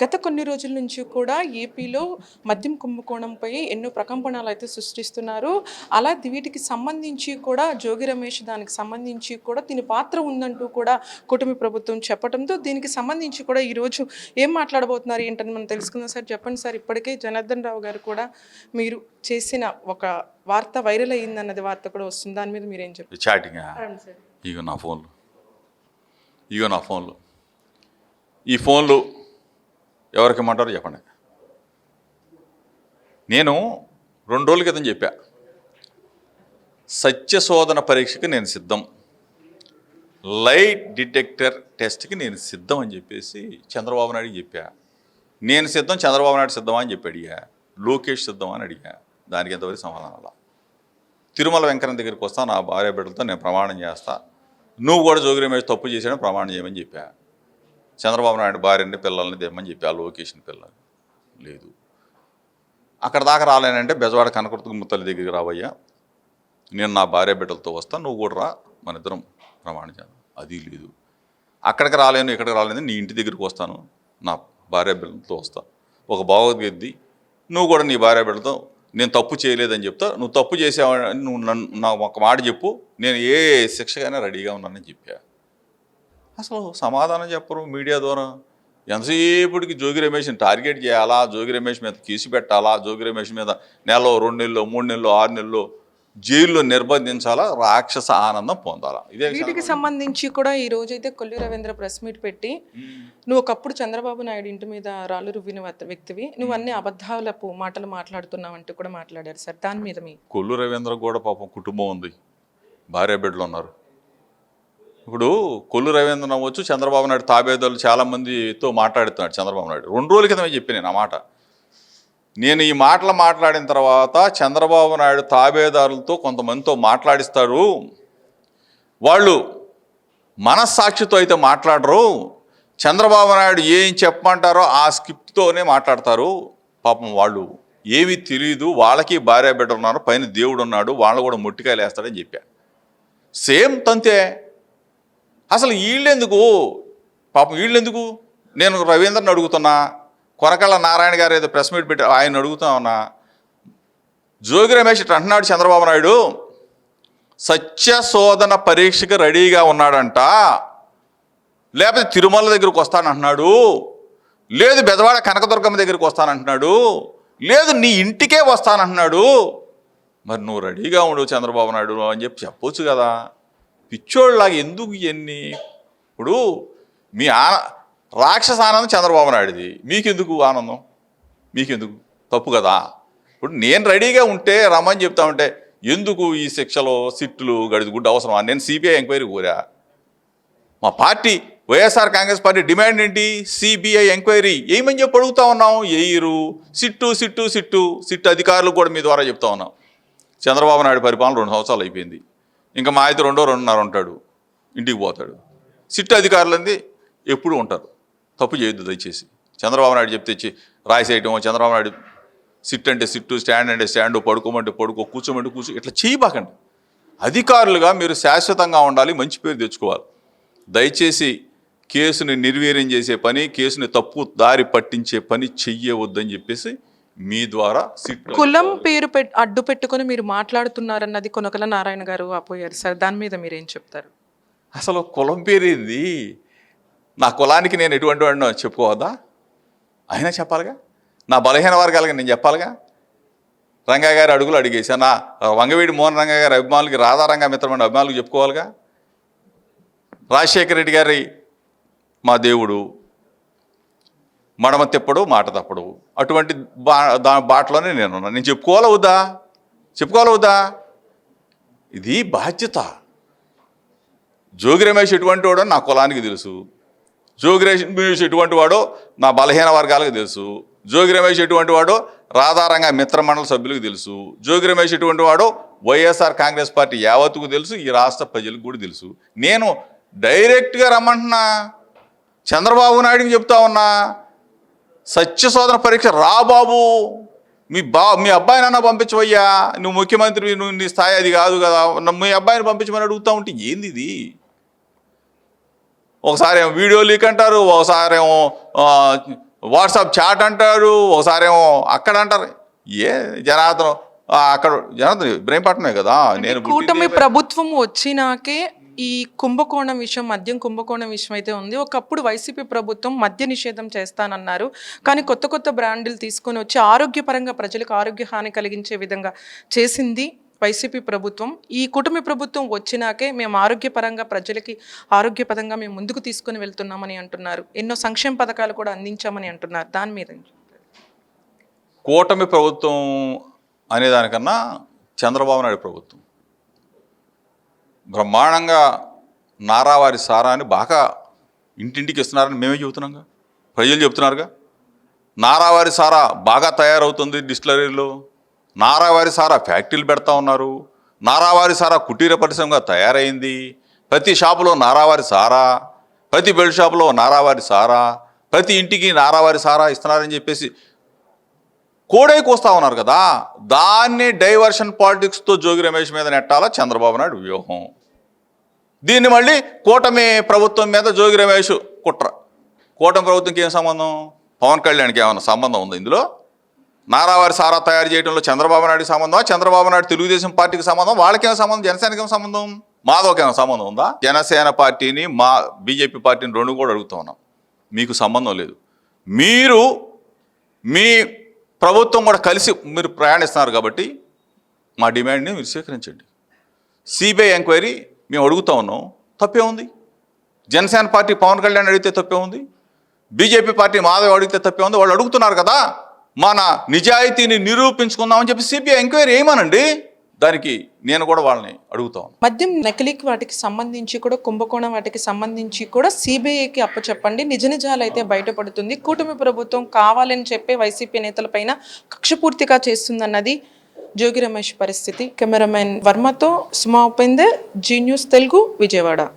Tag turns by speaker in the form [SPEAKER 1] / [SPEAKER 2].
[SPEAKER 1] గత కొన్ని రోజుల నుంచి కూడా ఏపీలో మద్యం కుంభకోణంపై ఎన్నో ప్రకంపనలు అయితే సృష్టిస్తున్నారు. అలా వీటికి సంబంధించి కూడా జోగి రమేష్ దానికి సంబంధించి కూడా దీని పాత్ర ఉందంటూ కూడా కూటమి ప్రభుత్వం చెప్పడంతో దీనికి సంబంధించి కూడా ఈరోజు ఏం మాట్లాడబోతున్నారు ఏంటని మనం తెలుసుకుందాం. సార్ చెప్పండి సార్, ఇప్పటికే జనార్దన్ రావు గారు కూడా మీరు చేసిన ఒక వార్త వైరల్ అయ్యిందన్నది వార్త కూడా వస్తుంది. దాని మీద మీరేం చెప్పారు?
[SPEAKER 2] చాటింగ్
[SPEAKER 1] సార్
[SPEAKER 2] ఇగో నా ఫోన్లు ఈ ఫోన్లు ఎవరికి ఇమ్మంటారో చెప్పండి. నేను 2 రోజుల క్రితం చెప్పా, సత్యశోధన పరీక్షకి నేను సిద్ధం, లైట్ డిటెక్టర్ టెస్ట్కి నేను సిద్ధం అని చెప్పేసి చంద్రబాబు నాయుడుకి చెప్పా. నేను సిద్ధం, చంద్రబాబు నాయుడు సిద్ధమా అని చెప్పి అడిగా. లోకేష్ సిద్ధమా అని అడిగా. దానికి ఎంతవరకు సమాధానం అలా. తిరుమల వెంకన్న దగ్గరికి వస్తా, నా భార్య బిడ్డలతో నేను ప్రమాణం చేస్తా, నువ్వు కూడా జోగి రమేష్ తప్పు చేసాడని ప్రమాణం చేయమని చెప్పా. చంద్రబాబు నాయుడు భార్యని పిల్లల్ని తెమ్మని చెప్పి, ఆ లోకేషన్ పిల్లల్ని లేదు. అక్కడ దాకా రాలేనంటే బెజవాడ కనకృత ముత్తలి దగ్గరికి రావయ్యా, నేను నా భార్య బిడ్డలతో వస్తా, నువ్వు కూడా రా, మన ఇద్దరం ప్రమాణం చేద్దాం. అది లేదు. అక్కడికి రాలేను, ఇక్కడికి రాలేను, నీ ఇంటి దగ్గరికి వస్తాను, నా భార్య బిడ్డలతో వస్తా, ఒక భగవద్గీత నువ్వు కూడా నీ భార్య బిడ్డలతో నేను తప్పు చేయలేదని చెప్తా, నువ్వు తప్పు చేసావని నువ్వు నా ఒక మాట చెప్పు, నేను ఏ శిక్షగానే రెడీగా ఉన్నానని చెప్పా. అసలు సమాధానం చెప్పరు మీడియా ద్వారా. ఎంతసేపటికి జోగి రమేష్ని టార్గెట్ చేయాలా, జోగి రమేష్ మీద కేసు పెట్టాలా, జోగి రమేష్ మీద నెలలో 2 నెలలు 3 నెలలు 6 నెలలు జైల్లో నిర్బంధించాలా, రాక్షస ఆనందం పొందాలా. ఇదే
[SPEAKER 1] వీటికి సంబంధించి కూడా ఈ రోజైతే కొల్లి రవీంద్ర ప్రెస్ మీట్ పెట్టి, నువ్వు ఒకప్పుడు చంద్రబాబు నాయుడు ఇంటి మీద రాళ్ళు రువ్విన వ్యక్తివి, నువ్వు అన్ని అబద్ధాలపు మాటలు మాట్లాడుతున్నావు అంటూ కూడా మాట్లాడారు సార్. దాని మీద మీ
[SPEAKER 2] కొల్లు రవీంద్ర కూడా పాపం కుటుంబం ఉంది, భార్య బిడ్డలు ఉన్నారు. ఇప్పుడు కొల్లు రవీంద్ర అవ్వచ్చు, చంద్రబాబు నాయుడు తాబేదారులు చాలామందితో మాట్లాడుతున్నాడు చంద్రబాబు నాయుడు. 2 రోజుల క్రితమే చెప్పి నేను ఆ మాట. నేను ఈ మాటలు మాట్లాడిన తర్వాత చంద్రబాబు నాయుడు తాబేదారులతో కొంతమందితో మాట్లాడిస్తారు, వాళ్ళు మనస్సాక్షితో అయితే మాట్లాడరు, చంద్రబాబు నాయుడు ఏం చెప్పమంటారో ఆ స్క్రిప్ట్తోనే మాట్లాడతారు. పాపం వాళ్ళు ఏమీ తెలియదు, వాళ్ళకి భార్య బిడ్డ ఉన్నారు, పైన దేవుడు ఉన్నాడు, వాళ్ళు కూడా మొట్టికాయలు వేస్తాడని చెప్పా. సేమ్ తంతే. అసలు వీళ్ళెందుకు పాపం, వీళ్ళెందుకు? నేను రవీంద్రని అడుగుతున్నా, కొనకళ్ళ నారాయణ గారు ఏదో ప్రెస్ మీట్ పెట్టి ఆయన అడుగుతా ఉన్నా, జోగి రమేష్ ఇట్లా అంటున్నాడు, చంద్రబాబు నాయుడు సత్యశోధన పరీక్షకి రెడీగా ఉన్నాడంట, లేకపోతే తిరుమల దగ్గరికి వస్తానంటున్నాడు, లేదు బెజవాడ కనకదుర్గమ్మ దగ్గరికి వస్తానంటున్నాడు, లేదు నీ ఇంటికే వస్తానంటున్నాడు. మరి నువ్వు రెడీగా ఉండు చంద్రబాబు నాయుడు అని చెప్పి చెప్పొచ్చు కదా. పిచ్చోళ్ళలాగా ఎందుకు ఇవన్నీ? ఇప్పుడు మీ రాక్షస ఆనందం చంద్రబాబు నాయుడుది, మీకెందుకు ఆనందం? మీకెందుకు? తప్పు కదా. ఇప్పుడు నేను రెడీగా ఉంటే రమ్మని చెప్తా ఉంటే ఎందుకు ఈ శిక్షలు సిట్టులు గడిది గుడ్డ అవసరమా? నేను సిబిఐ ఎంక్వైరీ కోరా. మా party YSR Congress party demand ఏంటి? సిబిఐ ఎంక్వైరీ ఏమని చెప్పి అడుగుతా ఉన్నాం. ఎయిరు సిట్టు అధికారులు కూడా మీ ద్వారా చెప్తా ఉన్నాం. చంద్రబాబు నాయుడు పరిపాలన 2 సంవత్సరాలు అయిపోయింది, ఇంకా మా అయితే 2.5 ఉంటాడు, ఇంటికి పోతాడు. సిట్టు అధికారులంది ఎప్పుడు ఉంటారు. తప్పు చేయొద్దు దయచేసి. చంద్రబాబు నాయుడు చెప్తే ఇచ్చి రాసేయటం, చంద్రబాబు నాయుడు సిట్ అంటే సిట్టు, స్టాండ్ అంటే స్టాండు, పడుకోమంటే పడుకో, కూర్చోమంటే కూర్చో, ఇట్లా చేయబాకండి. అధికారులుగా మీరు శాశ్వతంగా ఉండాలి, మంచి పేరు తెచ్చుకోవాలి. దయచేసి కేసుని నిర్వీర్యం చేసే పని, కేసుని తప్పు దారి పట్టించే పని చెయ్యవద్దని చెప్పేసి మీ ద్వారా
[SPEAKER 1] కులం పేరు అడ్డు పెట్టుకొని మీరు మాట్లాడుతున్నారన్నది కొనకల నారాయణ గారు ఆపోయారు సార్. దాని మీద మీరేం చెప్తారు?
[SPEAKER 2] అసలు కులం పేరేంది? నా కులానికి నేను ఎటువంటి వాడినో చెప్పుకోవద్దా? అయినా చెప్పాలిగా. నా బలహీన వర్గాలకి నేను చెప్పాలిగా. రంగా గారి అడుగులు అడిగేసా, నా వంగవీడి మోహన్ రంగా గారి అభిమానులకి, రాధారంగా మిత్రమైన అభిమానులకు చెప్పుకోవాలిగా. రాజశేఖర రెడ్డి గారి మా దేవుడు, మడమ తిప్పడు మాట తప్పడు, అటువంటి బాటలోనే నేను చెప్పుకోవాలా వద్దా? ఇది బాధ్యత. జోగి రమేష్ ఎటువంటి వాడో నా కులానికి తెలుసు, జోగి రమేష్ ఎటువంటి వాడో నా బలహీన వర్గాలకు తెలుసు, జోగి రమేష్ ఎటువంటి వాడో రాధారంగా మిత్రమండలి సభ్యులకు తెలుసు, జోగి రమేష్ ఎటువంటి వాడో వైఎస్ఆర్ కాంగ్రెస్ పార్టీ యావత్తుకు తెలుసు, ఈ రాష్ట్ర ప్రజలకు కూడా తెలుసు. నేను డైరెక్ట్గా రమ్మంటున్నా, చంద్రబాబు నాయుడికి చెప్తా ఉన్నా, సత్యశోధన పరీక్ష రా బాబు, మీ అబ్బాయినన్నా పంపించవయ్యా, నువ్వు ముఖ్యమంత్రి, నువ్వు నీ స్థాయి అది కాదు కదా, మీ అబ్బాయిని పంపించమని అడుగుతూ ఉంటే ఏంది ఇది? ఒకసారి ఏమో వీడియో లీక్ అంటారు, ఒకసారి ఏమో వాట్సాప్ చాట్ అంటారు, ఒకసారేమో అక్కడ అంటారు. ఏ జనార్దన్ అక్కడ జనార్దన్ ఇబ్రహీంపట్నమే కదా నేను
[SPEAKER 1] కూటమి ప్రభుత్వం వచ్చినాకే ఈ కుంభకోణం విషయం, మద్యం కుంభకోణం విషయం అయితే ఉంది. ఒకప్పుడు వైసీపీ ప్రభుత్వం మద్య నిషేధం చేస్తానన్నారు, కానీ కొత్త కొత్త బ్రాండ్లు తీసుకొని వచ్చి ఆరోగ్యపరంగా ప్రజలకు ఆరోగ్య హాని కలిగించే విధంగా చేసింది వైసీపీ ప్రభుత్వం. ఈ కూటమి ప్రభుత్వం వచ్చినాకే మేము ఆరోగ్యపరంగా ప్రజలకి ఆరోగ్యపరంగా మేము ముందుకు తీసుకొని వెళ్తున్నామని అంటున్నారు. ఎన్నో సంక్షేమ పథకాలు కూడా అందించామని అంటున్నారు. దాని మీద
[SPEAKER 2] కూటమి ప్రభుత్వం అనేదానికన్నా చంద్రబాబు నాయుడు ప్రభుత్వం బ్రహ్మాండంగా నారావారి సారాన్ని బాగా ఇంటింటికి ఇస్తున్నారని మేమే చెబుతున్నాంగా, ప్రజలు చెబుతున్నారుగా. నారావారి సారా బాగా తయారవుతుంది డిస్టిలరీలో, నారావారి సారా ఫ్యాక్టరీలు పెడతా ఉన్నారు, నారావారి సారా కుటీర పరిశ్రమగా తయారైంది. ప్రతి షాపులో నారావారి సారా, ప్రతి బెల్ట్ షాపులో నారావారి సారా, ప్రతి ఇంటికి నారావారి సారా ఇస్తున్నారని చెప్పేసి కోడై కోస్తా ఉన్నారు కదా. దాన్ని డైవర్షన్ పాలిటిక్స్తో జోగి రమేష్ మీద నెట్టాలా చంద్రబాబు నాయుడు వ్యూహం. దీన్ని మళ్ళీ కూటమి ప్రభుత్వం మీద జోగి రమేష్ కుట్ర. కూటమి ప్రభుత్వంకి ఏం సంబంధం? పవన్ కళ్యాణ్కి ఏమైనా సంబంధం ఉంది ఇందులో? నారావారి సారా తయారు చేయడంలో చంద్రబాబు నాయుడుకి సంబంధం, చంద్రబాబు నాయుడు తెలుగుదేశం పార్టీకి సంబంధం, వాళ్ళకేం సంబంధం, జనసేనకి ఏం సంబంధం, మాధవకేమైనా సంబంధం ఉందా? జనసేన పార్టీని మా బీజేపీ పార్టీని రెండు కూడా అడుగుతూ ఉన్నాం, మీకు సంబంధం లేదు. మీరు మీ ప్రభుత్వం కూడా కలిసి మీరు ప్రయాణిస్తున్నారు కాబట్టి మా డిమాండ్ని మీరు స్వీకరించండి. సిబిఐ ఎంక్వైరీ మేము అడుగుతా ఉన్నాం, తప్పే ఉంది. జనసేన పార్టీ పవన్ కళ్యాణ్ అడిగితే తప్పే ఉంది, బీజేపీ పార్టీ మాధవ్ అడిగితే తప్పే ఉంది. వాళ్ళు అడుగుతున్నారు కదా, మన నిజాయితీని నిరూపించుకుందామని చెప్పి సిబిఐ ఎంక్వైరీ ఏమనండి. దానికి నేను కూడా వాళ్ళని అడుగుతాను.
[SPEAKER 1] మద్యం నకిలీకి వాటికి సంబంధించి కూడా, కుంభకోణం వాటికి సంబంధించి కూడా సిబిఐకి అప్పచెప్పండి, నిజ నిజాలు అయితే బయటపడుతుంది. కూటమి ప్రభుత్వం కావాలని చెప్పే వైసీపీ నేతలపైన కక్షపూర్తిగా చేస్తుందన్నది జోగి రమేష్ పరిస్థితి. కెమెరామెన్ వర్మతో సుమా ఉపేందర్, జీ న్యూస్ తెలుగు, విజయవాడ.